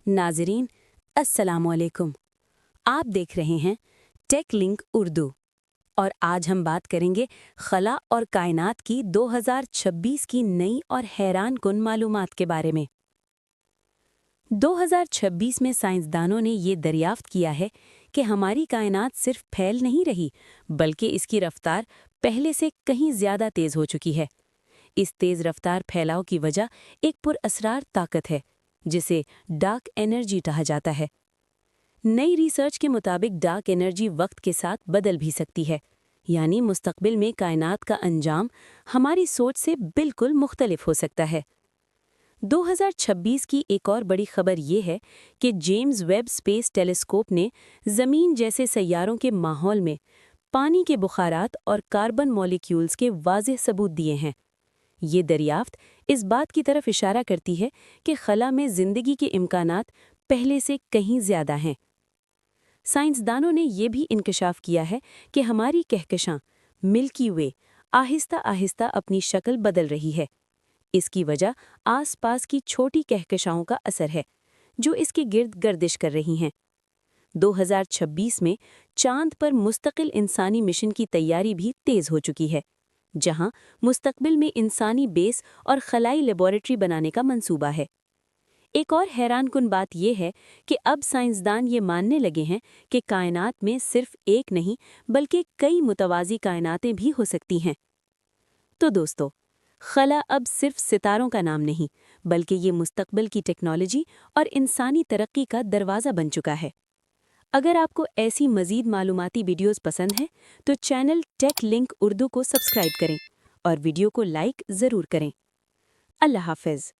नाज़रीन, अस्सलामुअलैकुम। आप देख रहे हैं टेक लिंक उर्दू और आज हम बात करेंगे खला और कायनात की 2026 की नई और हैरान कुन मालूमात के बारे में। 2026 में साइंसदानों ने ये दरियाफ्त किया है कि हमारी कायनात सिर्फ फैल नहीं रही, बल्कि इसकी रफ्तार पहले से कहीं ज़्यादा तेज़ हो चुकी है। इस तेज़ रफ्तार फैलाव की वजह एक पुरअसरार ताकत है, जिसे डार्क एनर्जी कहा जाता है। नई रिसर्च के मुताबिक डार्क एनर्जी वक्त के साथ बदल भी सकती है, यानी मुस्तकबिल में कायनात का अंजाम हमारी सोच से बिल्कुल मुख्तलिफ हो सकता है। 2026 की एक और बड़ी खबर ये है कि जेम्स वेब स्पेस टेलीस्कोप ने ज़मीन जैसे सैयारों के माहौल में पानी के बुखारात और कार्बन मॉलिक्यूल्स के वाज़ेह सबूत दिए हैं। ये दरियाफ्त इस बात की तरफ इशारा करती है कि खला में ज़िंदगी के इम्कानात पहले से कहीं ज़्यादा हैं। साइंसदानों ने यह भी इंकशाफ किया है कि हमारी कहकशां मिल्की वे आहिस्ता आहिस्ता अपनी शक्ल बदल रही है। इसकी वजह आसपास की छोटी कहकशाओं का असर है, जो इसके गिर्द गर्दिश कर रही हैं। 2026 में चांद पर मुस्तकिल इंसानी मिशन की तैयारी भी तेज़ हो चुकी है, जहां मुस्तकबिल में इंसानी बेस और खलाई लेबॉरेटरी बनाने का मंसूबा है। एक और हैरानकुन बात यह है कि अब साइंसदान ये मानने लगे हैं कि कायनात में सिर्फ एक नहीं बल्कि कई मुतवाज़ी कायनातें भी हो सकती हैं। तो दोस्तों, खला अब सिर्फ सितारों का नाम नहीं, बल्कि ये मुस्तकबिल की टेक्नोलॉजी और इंसानी तरक्की का दरवाज़ा बन चुका है। अगर आपको ऐसी मज़ीद मालूमाती वीडियोज़ पसंद हैं, तो चैनल टेक लिंक उर्दू को सब्सक्राइब करें और वीडियो को लाइक ज़रूर करें। अल्लाह हाफ़िज़।